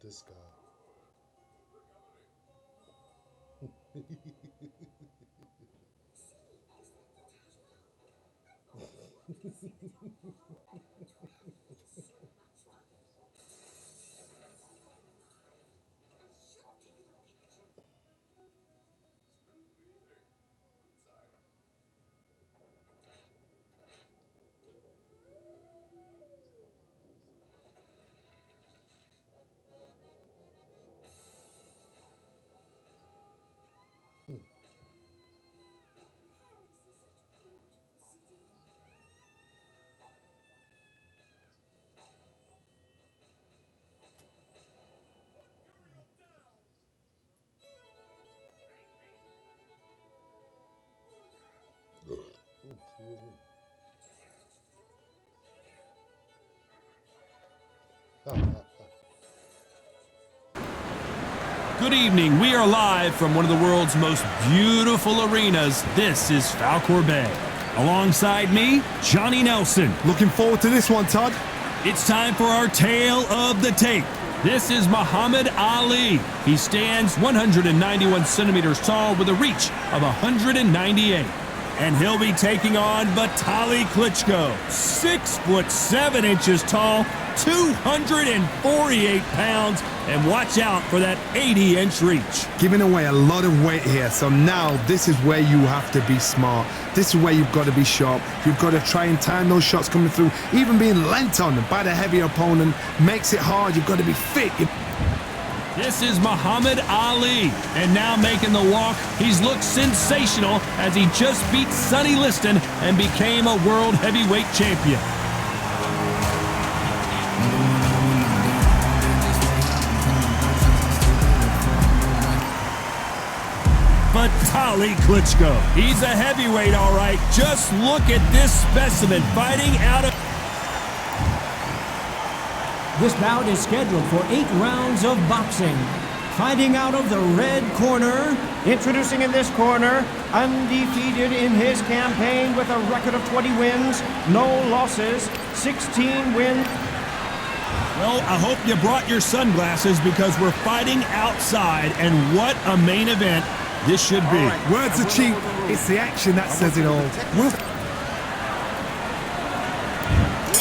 This guy. Good evening. We are live from one of the world's most beautiful arenas. This is Falkor Bay. Alongside me, Johnny Nelson. Looking forward to this one, Todd. It's time for our tale of the tape. This is Muhammad Ali. He stands 191 centimeters tall with a reach of 198. And he'll be taking on Vitaly Klitschko, 6'7" tall, 248 pounds, and watch out for that 80-inch reach. Giving away a lot of weight here, so now this is where you have to be smart. This is where you've got to be sharp. You've got to try and time those shots coming through. Even being lent on by the heavier opponent makes it hard. You've got to be fit. This is Muhammad Ali, and now making the walk, he's looked sensational as he just beat Sonny Liston and became a world heavyweight champion. Vitaly Klitschko. He's a heavyweight, all right. Just look at this specimen fighting out of... This bout is scheduled for 8 rounds of boxing. Fighting out of the red corner, introducing in this corner, undefeated in his campaign with a record of 20 wins, no losses, 16 wins. Well, I hope you brought your sunglasses because we're fighting outside, and what a main event this should be. Right, words are cheap. It's the action that says it all.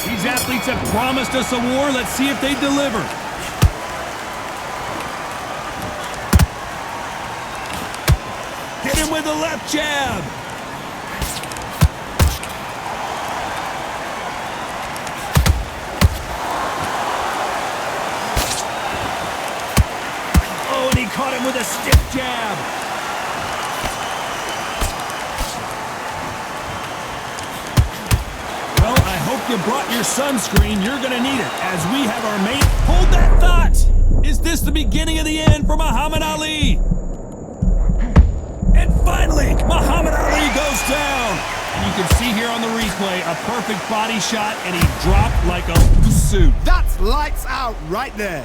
These athletes have promised us a war. Let's see if they deliver. Hit him with a left jab. Oh, and he caught him with a stiff jab. You brought your sunscreen, you're gonna need it, as we have our main... Hold that thought! Is this the beginning of the end for Muhammad Ali? And finally, Muhammad Ali goes down! And you can see here on the replay, a perfect body shot, and he dropped like a suit. That's lights out right there.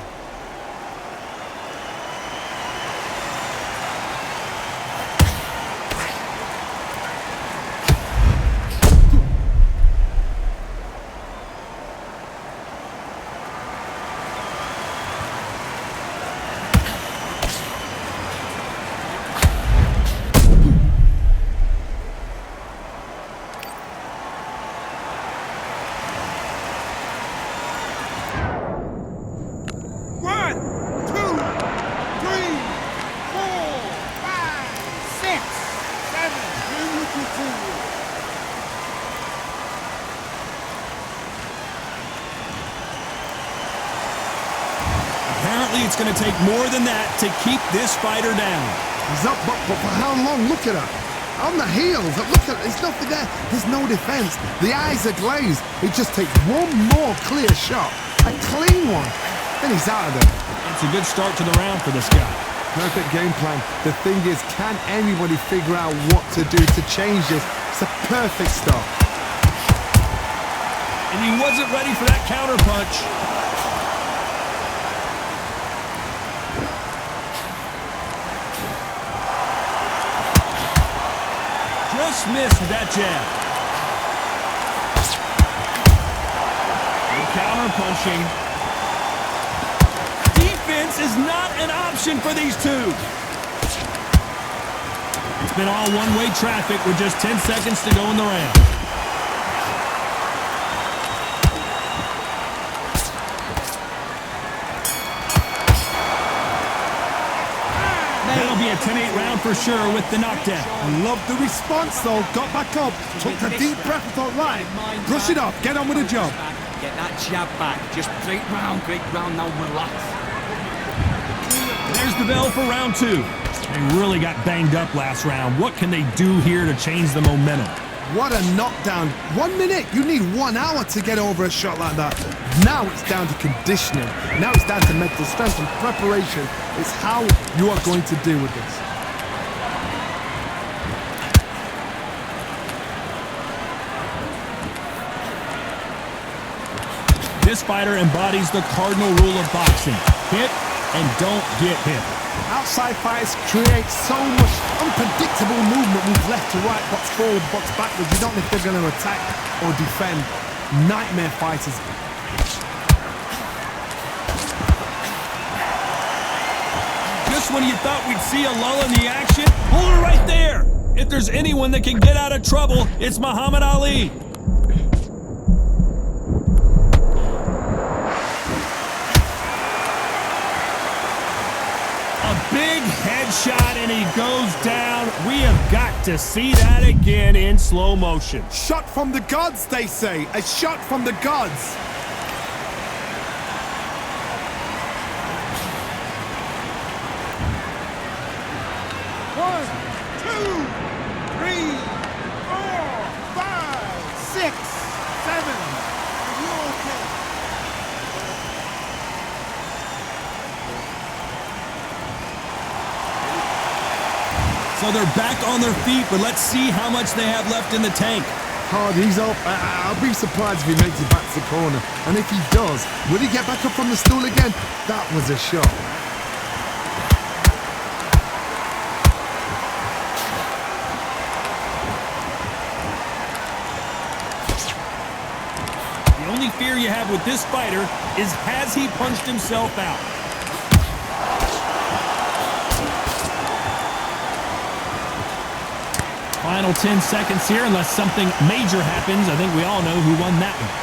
It's going to take more than that to keep this fighter down. He's up, but for how long? Look at her. On the heels. Look at her. There's nothing there. There's no defense. The eyes are glazed. It just takes one more clear shot. A clean one. Then he's out of there. It's a good start to the round for this guy. Perfect game plan. The thing is, can anybody figure out what to do to change this? It's a perfect start. And he wasn't ready for that counter punch. Just missed with that jab. Good counter punching. Defense option for these two. It's been all one-way traffic with just 10 seconds to go in the round. That'll be a 10-8 round for sure with the knockdown. I love the response though. Got back up, took a deep breath and thought, right, brush it off, get on with the job. Get that jab back. Just great round, now relax. There's the bell for round two. They really got banged up last round. What can they do here to change the momentum? What a knockdown. 1 minute. You need 1 hour to get over a shot like that. Now it's down to conditioning. Now it's down to mental strength and preparation. It's how you are going to deal with this. This fighter embodies the cardinal rule of boxing. Hit and don't get hit. Outside fighters create so much unpredictable movement, moves left to right, box forward, box backwards. You don't know if they're going to attack or defend. Nightmare fighters. Just when you thought we'd see a lull in the action, hold it right there. If there's anyone that can get out of trouble, it's Muhammad Ali. Big headshot and he goes down. We have got to see that again in slow motion. Shot from the gods, they say. A shot from the gods. One, two, three, 4, 5, 6, 7. Are you okay? So they're back on their feet, but let's see how much they have left in the tank. Hard, he's up. I'll be surprised if he makes it back to the corner. And if he does, will he get back up from the stool again? That was a shot. The only fear you have with this fighter is, has he punched himself out? Final 10 seconds here, unless something major happens. I think we all know who won that one.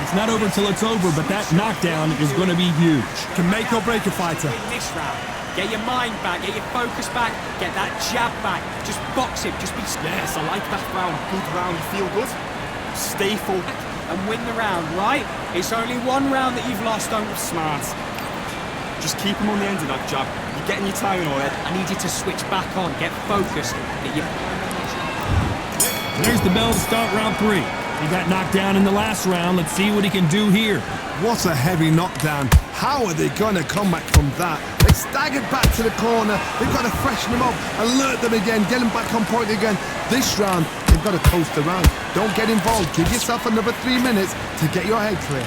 It's not over till it's over, but that knockdown is going to be huge. Can make or break a fighter. In this round, get your mind back, get your focus back, get that jab back. Just box him, just be... Yes, I like that round. Good round, feel good. Stay full. And win the round, right? It's only one round that you've lost, don't... Smart. Just keep him on the end of that jab. You're getting your timing already. I need you to switch back on, get focused. Get your... There's the bell to start round three. He got knocked down in the last round. Let's see what he can do here. What a heavy knockdown. How are they going to come back from that? They staggered back to the corner. They've got to freshen them up, alert them again, get them back on point again. This round, they've got to coast around. Don't get involved. Give yourself another 3 minutes to get your head clear.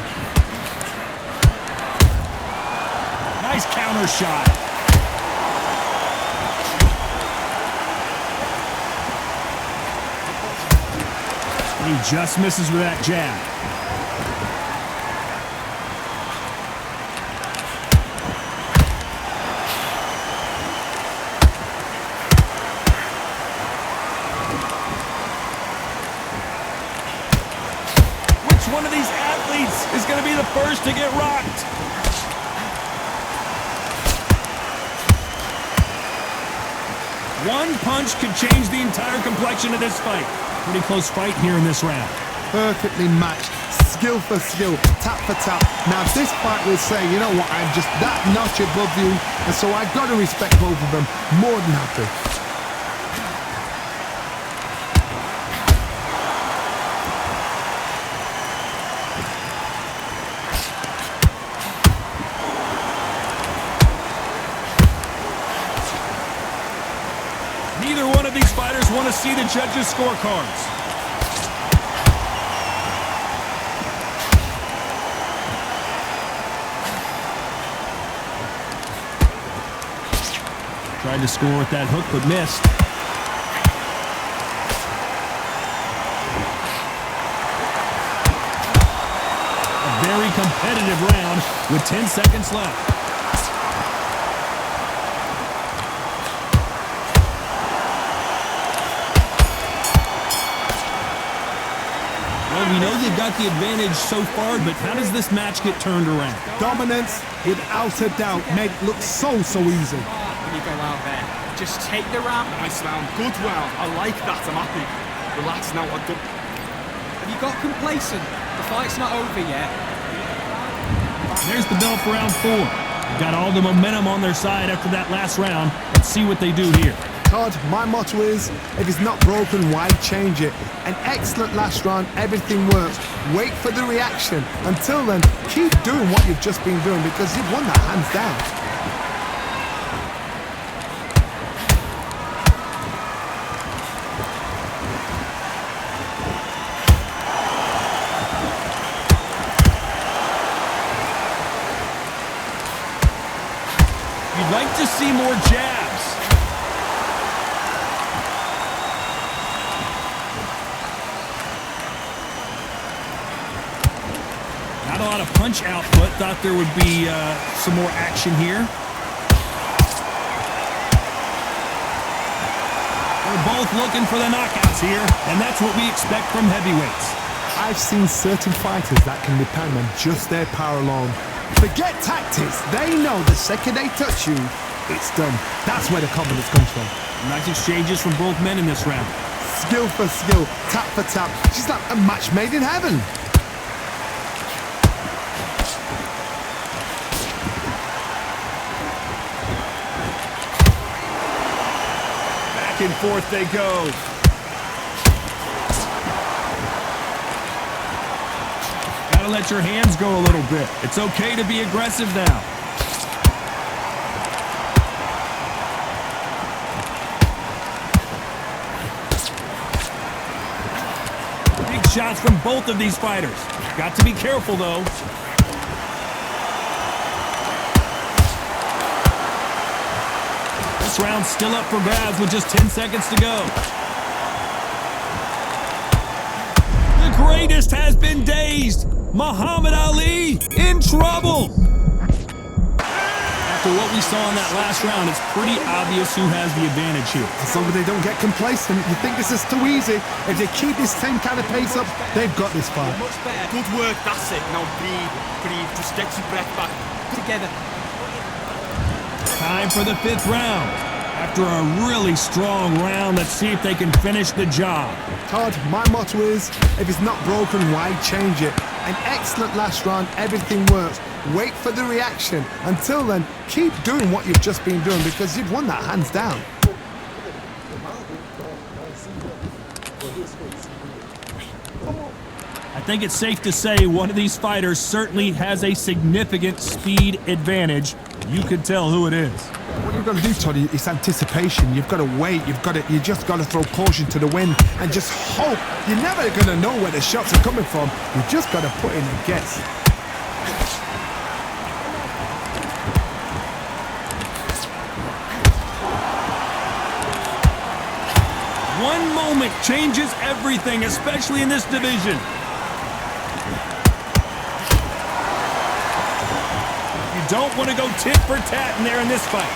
Nice counter shot. He just misses with that jab. Which one of these athletes is going to be the first to get rocked? One punch could change the entire complexion of this fight. Pretty close fight here in this round. Perfectly matched, skill for skill, tap for tap. Now this fight will say, you know what, I'm just that notch above you, and so I've got to respect both of them. More than happy. Neither one of these fighters want to see the judges' scorecards. Tried to score with that hook, but missed. very competitive round with 10 seconds left. Well, we know they've got the advantage so far, but how does this match get turned around? Dominance, without a doubt, made it look so easy. When you go out there, just take the round. Nice round. Good round. I like that. I'm happy. Relax now. Have you got complacent? The fight's not over yet. There's the bell for round 4. They've got all the momentum on their side after that last round. Let's see what they do here. Todd, my motto is, if it's not broken, why change it? An excellent last round, everything works. Wait for the reaction. Until then, keep doing what you've just been doing because you've won that hands down. You'd like to see more jabs. Not a lot of punch output. Thought there would be some more action here. They're both looking for the knockouts here, and that's what we expect from heavyweights. I've seen certain fighters that can depend on just their power alone. Forget tactics. They know the second they touch you, it's done. That's where the confidence comes from. Nice exchanges from both men in this round. Skill for skill, tap for tap. She's like a match made in heaven. Back and forth they go. Gotta let your hands go a little bit. It's okay to be aggressive now. Big shots from both of these fighters. Got to be careful, though. This round's still up for grabs with just 10 seconds to go. The greatest has been dazed. Muhammad Ali in trouble. After what we saw in that last round, it's pretty obvious who has the advantage here. As long as they don't get complacent, you think this is too easy. If they keep this same kind of pace up, they've got this fight. Much better. Good work. That's it. Now breathe. Just get your breath back. Together. Time for the 5th round. After a really strong round, let's see if they can finish the job. Todd, my motto is, if it's not broken, why change it? An excellent last round, everything works. Wait for the reaction. Until then, keep doing what you've just been doing because you've won that hands down. I think it's safe to say one of these fighters certainly has a significant speed advantage. You can tell who it is. What you've got to do, Todd, is anticipation. You've got to wait. You just got to throw caution to the wind and just hope. You're never going to know where the shots are coming from. You just got to put in a guess. One moment changes everything, especially in this division. You don't want to go tit for tat in there in this fight.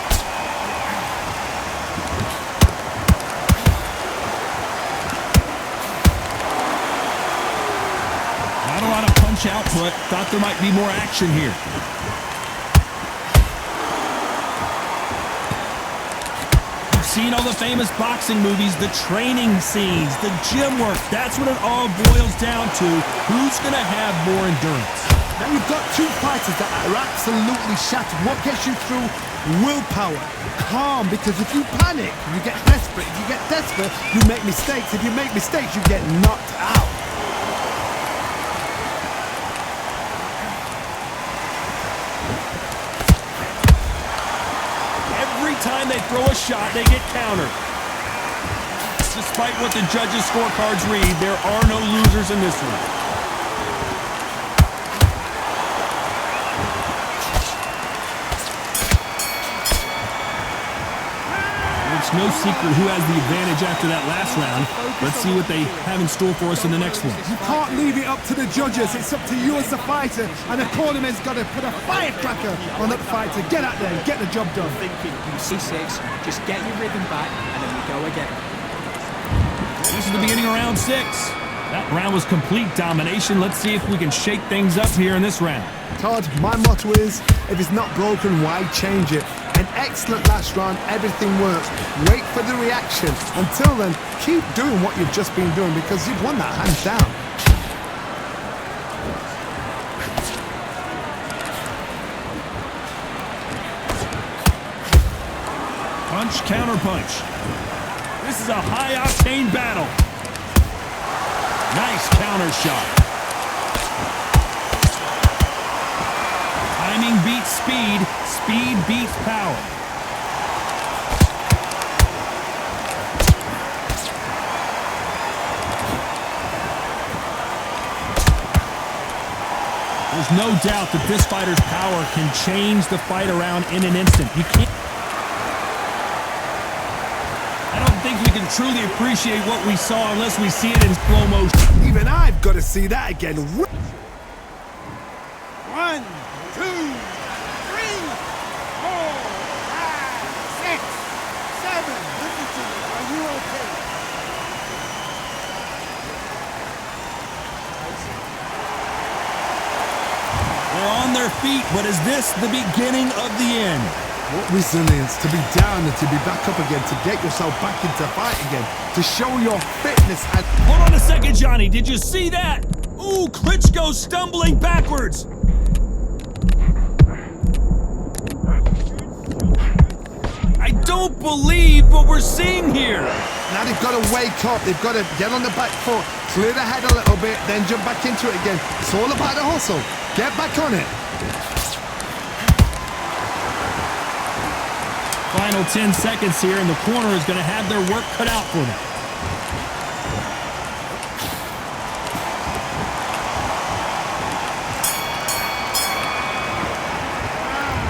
Not a lot of punch output. Thought there might be more action here. Seen all the famous boxing movies, the training scenes, the gym work. That's what it all boils down to. Who's going to have more endurance? Now you've got two fighters that are absolutely shattered. What gets you through? Willpower. Calm, because if you panic, you get desperate. If you get desperate, you make mistakes. If you make mistakes, you get knocked out. Time they throw a shot, they get countered. Despite what the judges' scorecards read, there are no losers in this one. Good It's no secret who has the advantage after that last round. Let's see what they have in store for us in the next one. You can't leave it up to the judges. It's up to you as the fighter, and the tournament's got to put a firecracker on that fighter. Get out there and get the job done. C6, just get your rhythm back, and then we go again. This is the beginning of round 6. That round was complete domination. Let's see if we can shake things up here in this round. Todd, my motto is, if it's not broken, why change it? An excellent last round, everything works. Wait for the reaction. Until then, keep doing what you've just been doing because you've won that hands down. Punch, counter punch. This is a high-octane battle. Nice counter shot. Timing beats speed. Speed beats power. There's no doubt that this fighter's power can change the fight around in an instant. You can't. I don't think we can truly appreciate what we saw unless we see it in slow motion. Even I've got to see that again. 1, 2, 3, 4, 5, 6, 7. Listen to me. Are you okay? They're on their feet, but is this the beginning of the end? What resilience to be down and to be back up again, to get yourself back into fight again, to show your fitness. And Hold on a second, Johnny. Did you see that? Ooh, Klitschko stumbling backwards. I don't believe what we're seeing here. now they've got to wake up. They've got to get on the back foot, clear the head a little bit, then jump back into it again. It's all about the hustle. Get back on it. Final 10 seconds here, and the corner is going to have their work cut out for them.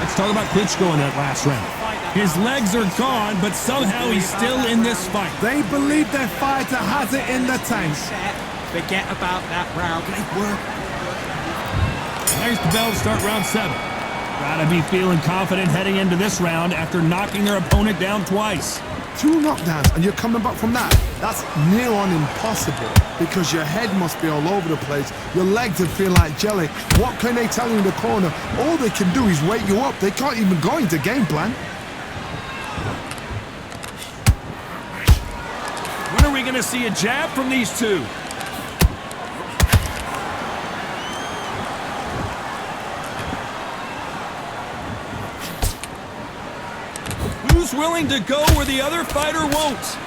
Let's talk about Klitschko in that last round. His legs are gone, but somehow he's still in this fight. They believe their fighter has it in the tank. Forget about that round. They work. There's the bell to start round 7. Gotta be feeling confident heading into this round after knocking their opponent down twice. 2 knockdowns and you're coming back from that. That's near on impossible because your head must be all over the place. Your legs would feel like jelly. What can they tell you in the corner? All they can do is wake you up. They can't even go into game plan. When are we gonna see a jab from these two? Who's willing to go where the other fighter won't?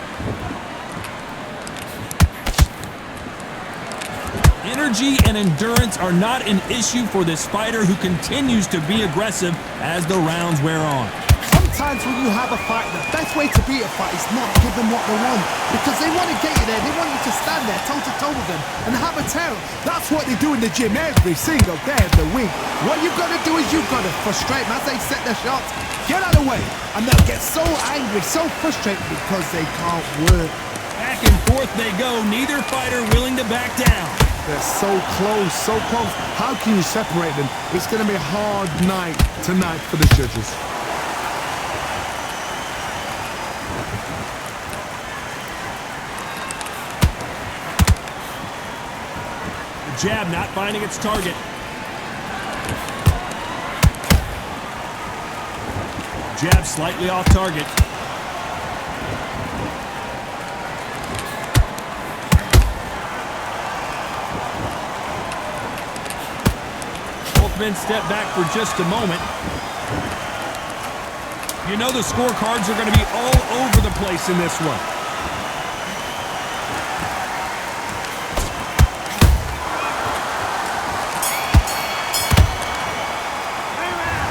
Energy and endurance are not an issue for this fighter who continues to be aggressive as the rounds wear on. Sometimes when you have a fight, the best way to beat a fight is not give them what they want. Because they want to get you there, they want you to stand there toe-to-toe with them and have a tail. That's what they do in the gym every single day of the week. What you've got to do is you've got to frustrate them as they set their shots. Get out of the way. And they'll get so angry, so frustrated because they can't work. Back and forth they go, neither fighter willing to back down. They're so close, so close. How can you separate them? It's going to be a hard night tonight for the judges. The jab not finding its target. Jab slightly off target. Both men step back for just a moment. You know the scorecards are going to be all over the place in this one.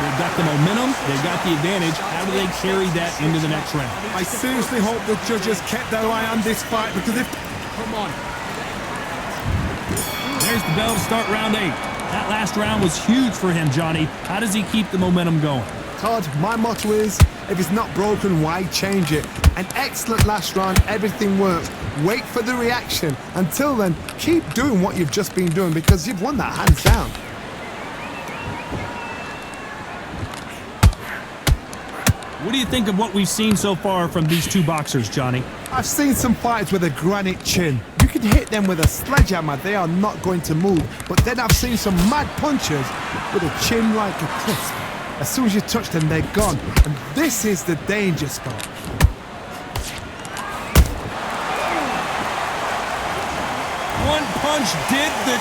They've got the momentum, they've got the advantage. How do they carry that into the next round? I seriously hope the judges kept their eye on this fight because if... Come on. There's the bell to start round 8. That last round was huge for him, Johnny. How does he keep the momentum going? Todd, my motto is, If it's not broken, why change it? An excellent last round, everything works. Wait for the reaction. Until then, keep doing what you've just been doing because you've won that hands down. What do you think of what we've seen so far from these two boxers, Johnny? I've seen some fighters with a granite chin. You can hit them with a sledgehammer, they are not going to move. But then I've seen some mad punchers with a chin like a crisp. As soon as you touch them, they're gone. And this is the danger spot. One punch did the